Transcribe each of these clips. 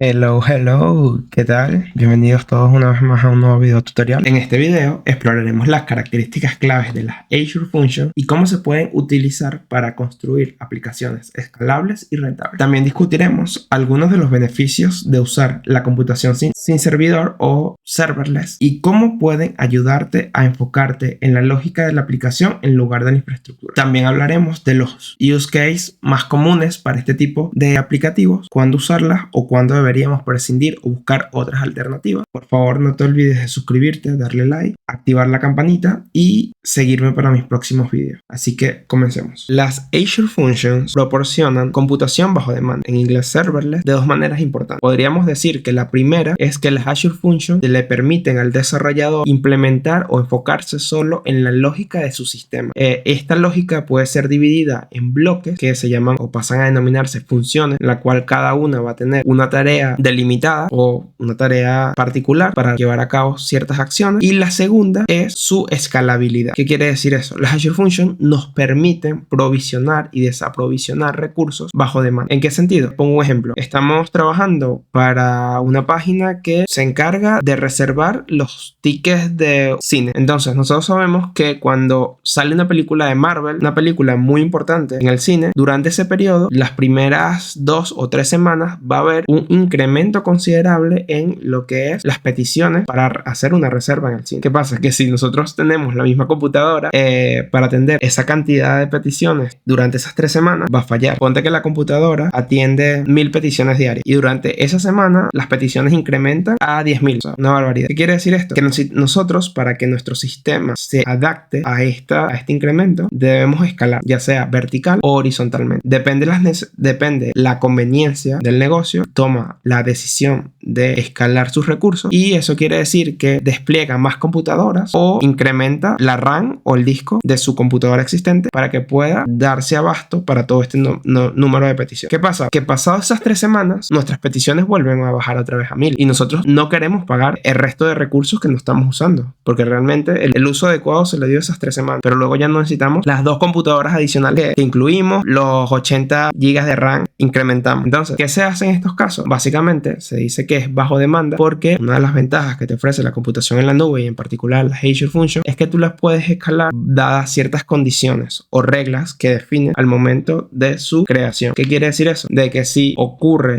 Hello, hello, ¿qué tal? Bienvenidos todos una vez más a un nuevo video tutorial. En este video exploraremos las características claves de las Azure Functions y cómo se pueden utilizar para construir aplicaciones escalables y rentables. También discutiremos algunos de los beneficios de usar la computación sin servidor o serverless y cómo pueden ayudarte a enfocarte en la lógica de la aplicación en lugar de la infraestructura. También hablaremos de los use cases más comunes para este tipo de aplicativos, cuándo usarlas o cuándo deberíamos prescindir o buscar otras alternativas. Por favor, no te olvides de suscribirte, darle like, activar la campanita y seguirme para mis próximos videos. Así que comencemos. Las Azure Functions proporcionan computación bajo demanda, en inglés serverless, de dos maneras importantes. Podríamos decir que la primera es que las Azure Functions le permiten al desarrollador implementar o enfocarse solo en la lógica de su sistema. Esta lógica puede ser dividida en bloques que se llaman o pasan a denominarse funciones, en la cual cada una va a tener una tarea delimitada o una tarea particular para llevar a cabo ciertas acciones, y la segunda es su escalabilidad. ¿Qué quiere decir eso? Las Azure Functions nos permiten provisionar y desaprovisionar recursos bajo demanda. ¿En qué sentido? Pongo un ejemplo. Estamos trabajando para una página que se encarga de reservar los tickets de cine. Entonces nosotros sabemos que cuando sale una película de Marvel, una película muy importante en el cine, durante ese periodo, las primeras 2 o 3 semanas va a haber un incremento considerable en lo que es las peticiones para hacer una reserva en el cine. ¿Qué pasa? Que si nosotros tenemos la misma computadora para atender esa cantidad de peticiones durante esas 3 semanas, va a fallar. Ponte que la computadora atiende 1000 peticiones diarias y durante esa semana las peticiones incrementan a 10.000. O sea, una barbaridad. ¿Qué quiere decir esto? Que nosotros, para que nuestro sistema se adapte a este incremento, debemos escalar, ya sea vertical o horizontalmente. Depende la conveniencia del negocio, toma la decisión de escalar sus recursos, y eso quiere decir que despliega más computadoras o incrementa la RAM o el disco de su computadora existente para que pueda darse abasto para todo este número de peticiones. ¿Qué pasa? Que pasadas esas 3 semanas nuestras peticiones vuelven a bajar otra vez a 1000 y nosotros no queremos pagar el resto de recursos que no estamos usando, porque realmente el uso adecuado se le dio esas 3 semanas, pero luego ya no necesitamos las 2 computadoras adicionales que incluimos, los 80 GB de RAM incrementamos. Entonces, ¿qué se hace en estos casos? Básicamente se dice que es bajo demanda porque una de las ventajas que te ofrece la computación en la nube y en particular las Azure Functions es que tú las puedes escalar dadas ciertas condiciones o reglas que definen al momento de su creación. ¿Qué quiere decir eso? De que si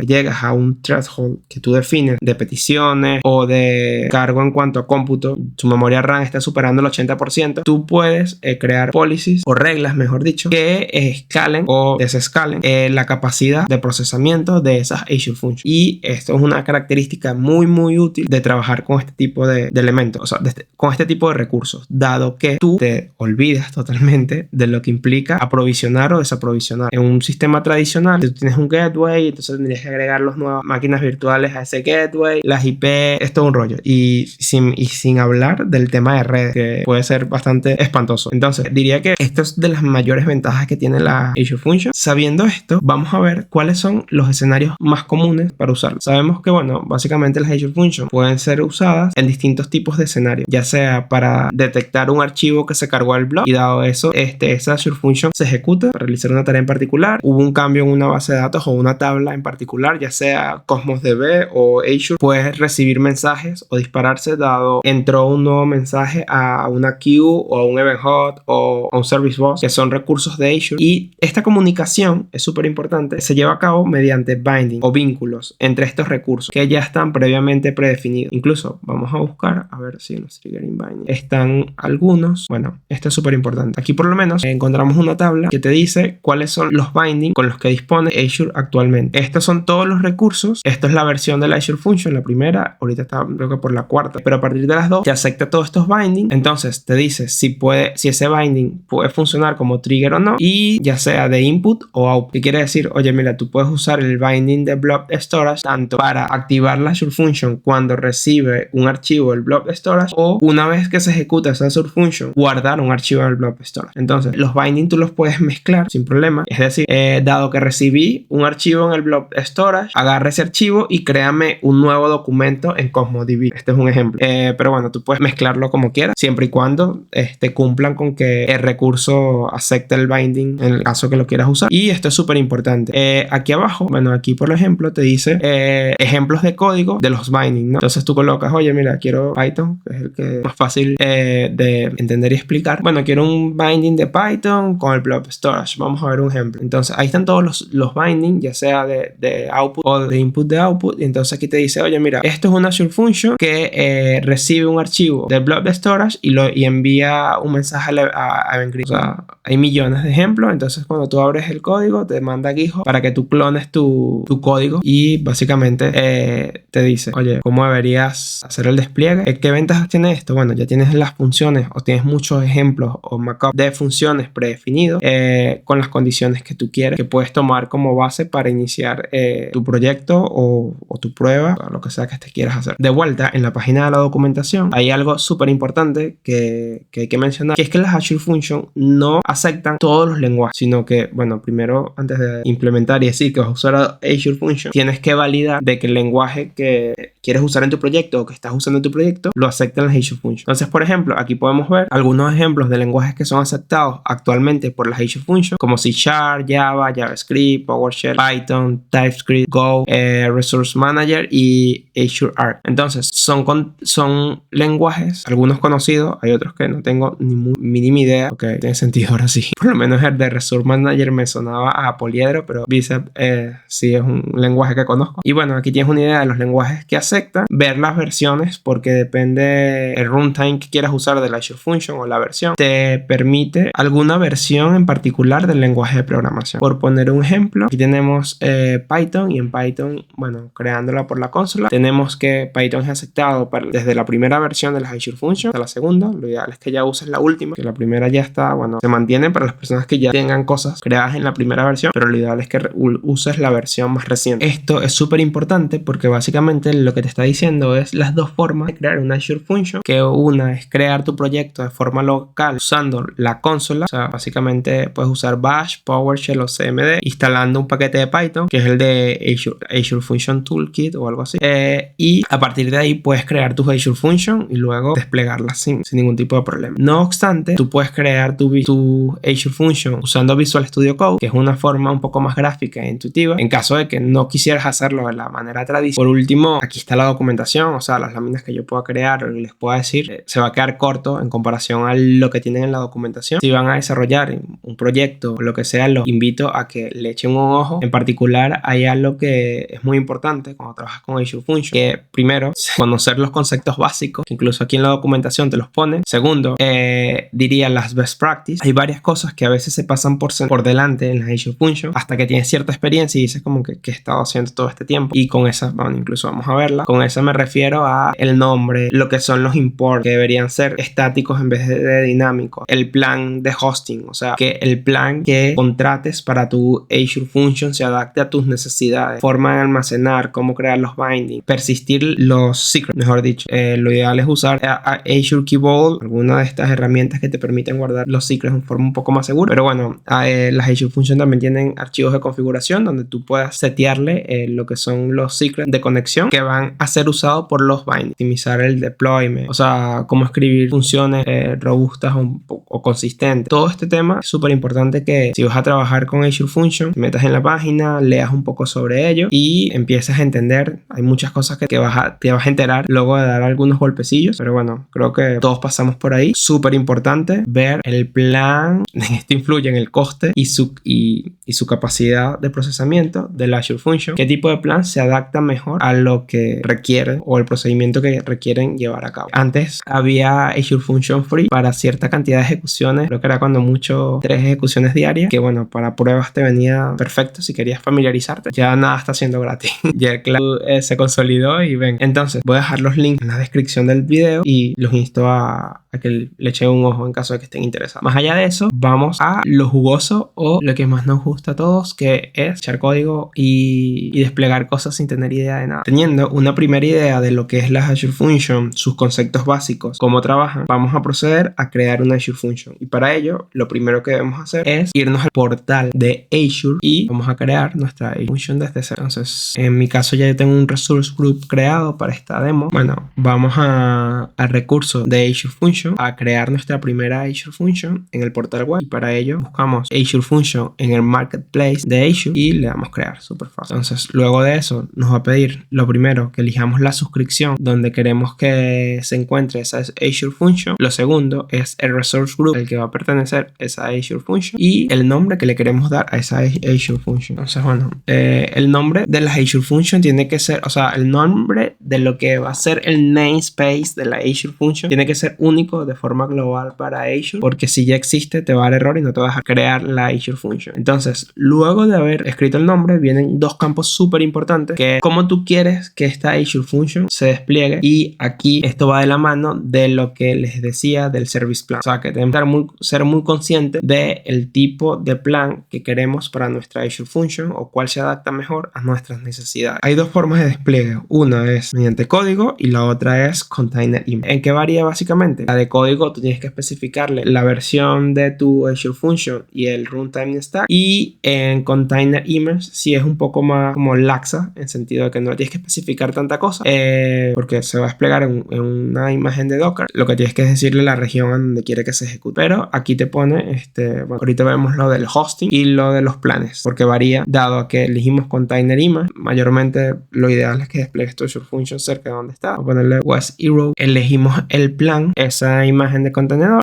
llegas a un threshold que tú defines de peticiones o de cargo en cuanto a cómputo, tu memoria RAM está superando el 80%, tú puedes crear policies o reglas, mejor dicho, que escalen o desescalen la capacidad de procesamiento de esas Azure Functions. Y esto es una característica muy útil de trabajar con este tipo de elementos, o sea, con este tipo de recursos, dado que tú te olvidas totalmente de lo que implica aprovisionar o desaprovisionar. En un sistema tradicional, tú tienes un gateway, entonces tendrías que agregar las nuevas máquinas virtuales a ese gateway, las IP, es todo un rollo. Y sin hablar del tema de redes, que puede ser bastante espantoso. Entonces, diría que esto es de las mayores ventajas que tiene la Azure Function. Sabiendo esto, vamos a ver cuáles son los escenarios más comunes para usarlo. Sabemos que, bueno, básicamente las Azure Functions pueden ser usadas en distintos tipos de escenarios, ya sea para detectar un archivo que se cargó al blog y dado eso, esa Azure Function se ejecuta para realizar una tarea en particular. Hubo un cambio en una base de datos o una tabla en particular, ya sea Cosmos DB o Azure, puedes recibir mensajes o dispararse dado entró un nuevo mensaje a una queue o a un event hot o a un service bus, que son recursos de Azure, y esta comunicación es súper importante, se lleva a cabo mediante binding o vínculos entre estos recursos que ya están previamente predefinidos. Incluso vamos a buscar a ver si en los triggering binding están algunos. Bueno, esto es súper importante. Aquí por lo menos encontramos una tabla que te dice cuáles son los bindings con los que dispone Azure actualmente. Estos son todos los recursos. Esto es la versión de la Azure Function, la primera, ahorita está creo que por la cuarta, pero a partir de las 2 te acepta todos estos bindings. Entonces te dice si ese binding puede funcionar como trigger o no, y ya sea de input o output. ¿Qué quiere decir? Oye, mira, tú puedes usar el binding de blob storage tanto para activar la Azure Function cuando recibe un archivo del blob storage, o una vez que se ejecuta esa Azure Function, guardar un archivo en el blob storage. Entonces, los binding tú los puedes mezclar sin problema. Es decir, dado que recibí un archivo en el blob storage, agarra ese archivo y créame un nuevo documento en CosmoDB. Este es un ejemplo. Pero bueno, tú puedes mezclarlo como quieras, siempre y cuando cumplan con que el recurso acepte el binding en el caso que lo quieras usar. Y esto es súper importante. Aquí abajo, bueno, aquí por ejemplo te dice ejemplos de código de los binding, ¿no? Entonces tú colocas, oye, mira, quiero Python, que es el que es más fácil de entender y explicar. Bueno, quiero un binding de Python con el blob storage. Vamos a ver un ejemplo. Entonces ahí están todos los binding, ya sea de output o de input de output. Y entonces aquí te dice, oye, mira, esto es una Azure Function que recibe un archivo del blob storage y envía un mensaje a Event Grid. O sea, hay millones de ejemplos. Entonces cuando tú abres el código, te manda GitHub para que tú clones tu código y básicamente te dice, oye, ¿cómo deberías hacer el despliegue? ¿Qué ventajas tiene esto? Bueno, ya tienes las funciones o tienes muchos ejemplos o mockup de funciones predefinidos con las condiciones que tú quieres, que puedes tomar como base para iniciar tu proyecto o tu prueba o lo que sea que te quieras hacer. De vuelta, en la página de la documentación hay algo súper importante que hay que mencionar, que es que las Azure Function no aceptan todos los lenguajes, sino que, bueno, primero, antes de implementar y decir que vas a usar Azure Function, tienes que validar de que el lenguaje que quieres usar en tu proyecto o que estás usando en tu proyecto lo aceptan las Azure Function. Entonces, por ejemplo, aquí podemos ver algunos ejemplos de lenguajes que son aceptados actualmente por las Azure Function, como C#, Java, JavaScript, PowerShell, Python, TypeScript, Go, Resource Manager y Azure Arc. Entonces, son lenguajes, algunos conocidos, hay otros que no tengo ni mínima idea. Ok, tiene sentido ahora sí. Por lo menos el de Resource Manager me sonaba a Poliedro, pero Bicep sí es un lenguaje que conozco. Y bueno, aquí tienes una idea de los lenguajes que aceptan, ver las versiones, porque depende el runtime que quieras usar de la Azure Function o la versión, te permite alguna versión en particular del lenguaje de programación. Por poner un ejemplo, aquí tenemos Python, y en Python, bueno, creándola por la consola, tenemos que Python es aceptado desde la primera versión de las Azure Function hasta la segunda. Lo ideal es que ya uses la última, que la primera ya está, bueno, se mantiene para las personas que ya tengan cosas creadas en la primera versión, pero lo ideal es que uses la versión más reciente. Esto es súper importante porque básicamente lo que te está diciendo es las dos formas de crear una Azure Function, que una es crear tu proyecto de forma local usando la consola. O sea, básicamente puedes usar Bash, PowerShell o CMD instalando un paquete de Python, que es el de Azure Function Toolkit o algo así, y a partir de ahí puedes crear tus Azure Function y luego desplegarlas sin ningún tipo de problema. No obstante, tú puedes crear tu Azure Function usando Visual Studio Code, que es una forma un poco más gráfica e intuitiva, en caso de que no quisieras hacerlo de la manera tradicional. Por último, aquí está la documentación, o sea, las láminas que yo pueda crear o les pueda decir, se va a quedar corto en comparación a lo que tienen en la documentación. Si van a desarrollar un proyecto o lo que sea, los invito a que le echen un ojo. En particular, hay algo que es muy importante cuando trabajas con Azure Function, que primero, conocer los conceptos básicos, que incluso aquí en la documentación te los pone. Segundo, diría las best practices. Hay varias cosas que a veces se pasan por delante en la Azure Function hasta que tienes cierta experiencia y dices como que he estado haciendo todo este tiempo, y con esa, bueno, incluso vamos a verla. Con esa me refiero a el nombre, lo que son los imports, que deberían ser estáticos en vez de dinámicos, el plan de hosting, o sea, que el plan que contrates para tu Azure Function se adapte a tus necesidades, forma de almacenar, cómo crear los bindings, persistir los secrets, mejor dicho. Lo ideal es usar Azure Key Vault, alguna de estas herramientas que te permiten guardar los secrets en forma un poco más segura. Pero bueno, las Azure Function también tienen archivos de configuración donde tú puedas setearle lo que son los secrets de conexión que van a ser usados por los bindings, optimizar el deployment, o sea, cómo escribir funciones robustas o consistentes. Todo este tema es súper importante, que si vas a trabajar con Azure Function, te metas en la página, leas un poco sobre ello y empieces a entender. Hay muchas cosas que te vas a enterar luego de dar algunos golpecillos, pero bueno, creo que todos pasamos por ahí. Súper importante ver el plan. Esto influye en el coste y su capacidad de procesamiento de la Azure Function. ¿Qué tipo de plan se adapta mejor a lo que requiere o el procedimiento que requieren llevar a cabo? Antes había Azure Function Free para cierta cantidad de ejecuciones, creo que era cuando mucho 3 ejecuciones diarias, que bueno, para pruebas te venía perfecto si querías familiarizarte. Ya nada está siendo gratis. Ya el cloud se consolidó y ven. Entonces voy a dejar los links en la descripción del video y los insto a a que le echen un ojo en caso de que estén interesados. Más allá de eso, vamos a lo jugoso o lo que más nos gusta a todos, que es echar código y desplegar cosas sin tener idea de nada. Teniendo una primera idea de lo que es la Azure Function, sus conceptos básicos, cómo trabajan, vamos a proceder a crear una Azure Function. Y para ello, lo primero que debemos hacer es irnos al portal de Azure y vamos a crear nuestra Azure Function desde cero. Entonces, en mi caso ya tengo un resource group creado para esta demo. Bueno, vamos al recurso de Azure Function a crear nuestra primera Azure Function en el portal web. Y para ello, buscamos Azure Function en el marketplace de Azure y le damos crear, súper fácil. Entonces, luego de eso, nos va a pedir lo primero que elijamos la suscripción donde queremos que se encuentre esa Azure Function. Lo segundo es el resource group al que va a pertenecer esa Azure Function y el nombre que le queremos dar a esa Azure Function. Entonces, bueno, el nombre de la Azure Function tiene que ser, o sea, el nombre de lo que va a ser el namespace de la Azure Function tiene que ser único de forma global para Azure, porque si ya existe te va a dar error y no te vas a crear la Azure Function. Entonces, luego de haber escrito el nombre, vienen dos campos súper importantes, que es cómo tú quieres que esta Azure Function se despliegue, y aquí esto va de la mano de lo que les decía del Service Plan. O sea, que tenemos que ser muy conscientes del tipo de plan que queremos para nuestra Azure Function o cuál se adapta mejor a nuestras necesidades. Hay dos formas de despliegue. Una es mediante código y la otra es Container Image. ¿En qué varía básicamente? La de código tú tienes que especificarle la versión de tu Azure Function y el runtime stack, y en Container Image sí es un poco más como laxa, en sentido de que no tienes que especificar tanta cosa, porque se va a desplegar en una imagen de Docker. Lo que tienes que es decirle la región donde quiere que se ejecute. Pero aquí te pone, bueno, ahorita vemos lo del hosting y lo de los planes, porque varía dado a que elegimos Container Image. Mayormente lo ideal es que despliegues tu Azure Function cerca de donde está. Vamos a ponerle West Europe, elegimos el plan, esa imagen de contenedor,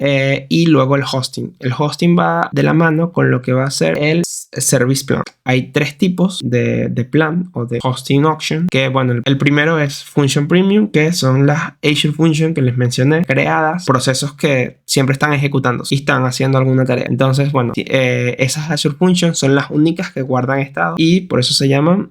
y luego el hosting. El hosting va de la mano con lo que va a ser el Service Plan. Hay tres tipos de plan o de hosting option, que bueno, el primero es Function Premium, que son las Azure Function que les mencioné, creadas, procesos que siempre están ejecutando y están haciendo alguna tarea. Entonces, bueno, esas Azure Functions son las únicas que guardan estado y por eso se llaman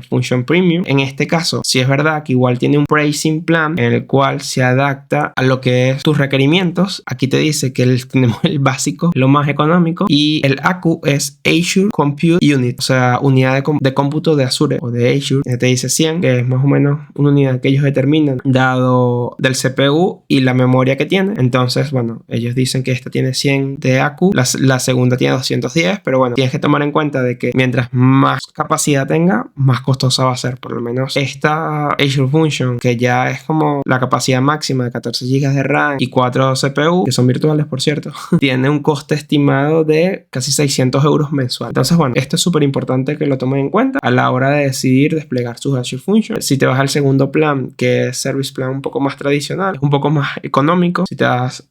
Function Premium. En este caso, sí es verdad que igual tiene un pricing plan en el cual se adapta a lo que es tus requerimientos. Aquí te dice que tenemos el básico, lo más económico, y el ACU es Azure Compute Unit, o sea, unidad de cómputo de Azure o de Azure. Te dice 100, que es más o menos una unidad que ellos determinan dado del CPU y la memoria que tiene. Entonces, bueno, ellos dicen que esta tiene 100 de ACU, la segunda tiene 210, pero bueno, tienes que tomar en cuenta de que mientras más capacidad tenga, más costosa va a ser. Por lo menos esta Azure Function, que ya es como la capacidad máxima de 14 GB de RAM y 4 CPU, que son virtuales por cierto, tiene un coste estimado de casi 600 euros mensual. Entonces, bueno, esto es súper importante que lo tomen en cuenta a la hora de decidir desplegar sus Azure Functions. Si te vas al segundo plan, que es Service Plan un poco más tradicional, es un poco más económico. Si te das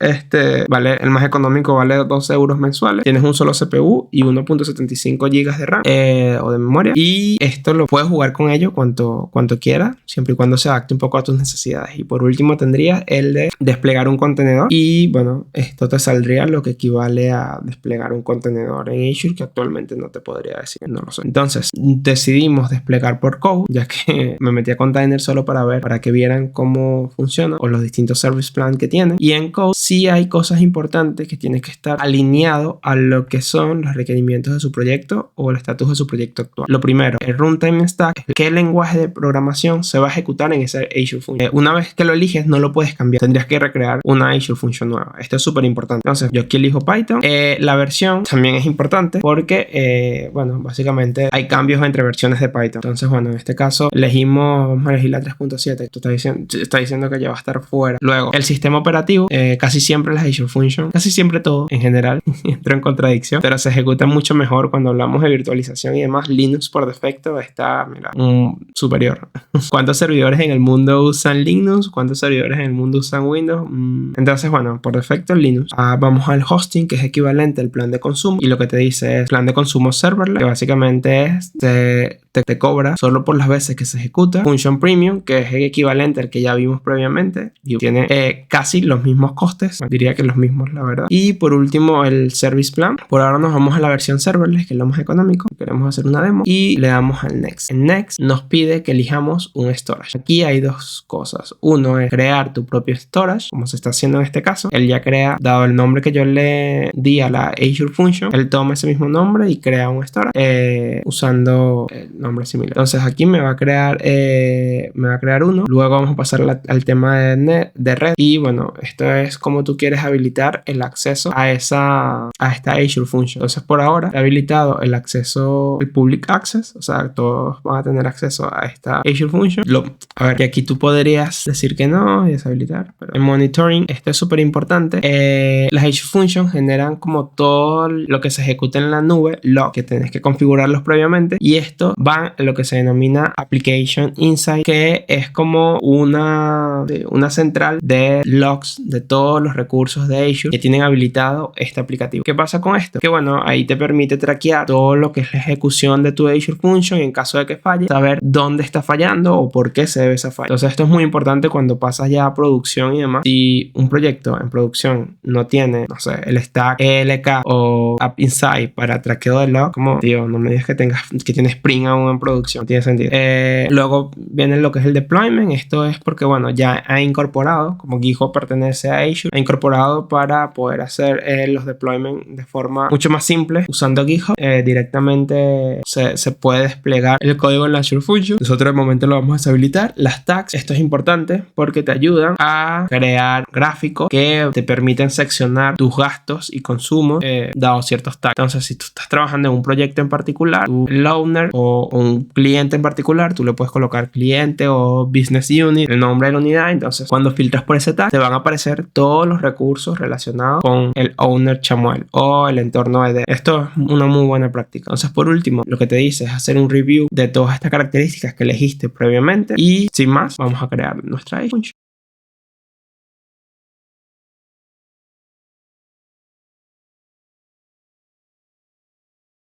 vale, el más económico vale 12 euros mensuales. Tienes un solo CPU y 1.75 GB de RAM o de memoria. Y esto lo puedes jugar con ello cuanto quieras, siempre y cuando se adapte un poco a tus necesidades. Y por último tendrías el de desplegar un contenedor. Y bueno, esto te saldría lo que equivale a desplegar un contenedor en Azure, que actualmente no te podría decir, no lo sé. Entonces decidimos desplegar por Code, ya que me metí a Container solo para que vieran cómo funciona o los distintos service plan que tiene. Y en Code sí hay cosas importantes que tienes que estar alineado a lo que son los requerimientos de su proyecto o el estatus de su proyecto actual. Lo primero, el runtime stack, qué lenguaje de programación se va a ejecutar en ese Azure Function. Una vez que lo eliges no lo puedes cambiar, tendrías que recrear una Azure Function nueva. Esto es súper importante. Entonces yo aquí elijo Python. La versión también es importante porque bueno, básicamente hay cambios entre versiones de Python. Entonces bueno, en este caso vamos a elegir la 3.7. Esto está diciendo que ya va a estar fuera. Luego el sistema operativo, casi siempre las Azure Function, casi siempre todo en general entra en contradicción, pero se ejecuta mucho mejor cuando hablamos de virtualización y demás. Linux por defecto está, mira, superior. ¿Cuántos servidores en el mundo usan Linux? ¿Cuántos servidores en el mundo usan Windows? Entonces bueno, por defecto Linux. Vamos al hosting, que es equivalente al plan de consumo, y lo que te dice es plan de consumo serverless, que básicamente es te cobra solo por las veces que se ejecuta. Function Premium, que es el equivalente al que ya vimos previamente y tiene casi los mismos costes, diría que los mismos, la verdad. Y por último el Service Plan. Por ahora nos vamos a la versión serverless, que es lo más económico. Queremos hacer una demo y le damos al Next. En Next nos pide que elijamos un storage. Aquí hay dos cosas. Uno es crear tu propio storage, como se está está haciendo en este caso. Él ya crea, dado el nombre que yo le di a la Azure Function, él toma ese mismo nombre y crea un storage usando el nombre similar. Entonces aquí me va a crear uno. Luego vamos a pasar al tema de red. Y bueno, esto es como tú quieres habilitar el acceso a esta Azure Function. Entonces por ahora he habilitado el acceso, el public access, o sea, todos van a tener acceso a esta Azure Function. A ver, que aquí tú podrías decir que no y deshabilitar, pero en monitoring esto es súper importante. Las Azure Functions generan como todo lo que se ejecuta en la nube, lo que tienes que configurarlos previamente, y esto va a lo que se denomina Application Insight, que es como una central de logs de todos los recursos de Azure que tienen habilitado este aplicativo. ¿Qué pasa con esto? Que bueno, ahí te permite traquear todo lo que es la ejecución de tu Azure Function y en caso de que falle, saber dónde está fallando o por qué se debe esa falla. Entonces esto es muy importante cuando pasas ya a producción y demás. Si un proyecto en producción no tiene, no sé, el stack ELK o App Insight para traqueo de log, como, tío, no me digas que tienes Spring aún en producción, no tiene sentido. Luego viene lo que es el deployment. Esto es porque, bueno, ya ha incorporado, como GitHub pertenece a Azure, ha incorporado para poder hacer los deployment de forma mucho más simple usando GitHub. Directamente se puede desplegar el código en la Azure Function. Nosotros de momento lo vamos a deshabilitar. Las tags, esto es importante porque te ayudan a crear gráficos que te permiten seccionar tus gastos y consumos dado ciertos tags. Entonces, si tú estás trabajando en un proyecto en particular, el owner o un cliente en particular, tú le puedes colocar cliente o business unit, el nombre de la unidad. Entonces, cuando filtras por ese tag, te van a aparecer todos los recursos relacionados con el owner Chamuel o el entorno ED. Esto es una muy buena práctica. Entonces, por último, lo que te dice es hacer un review de todas estas características que elegiste previamente y sin más, vamos a crear nuestra function.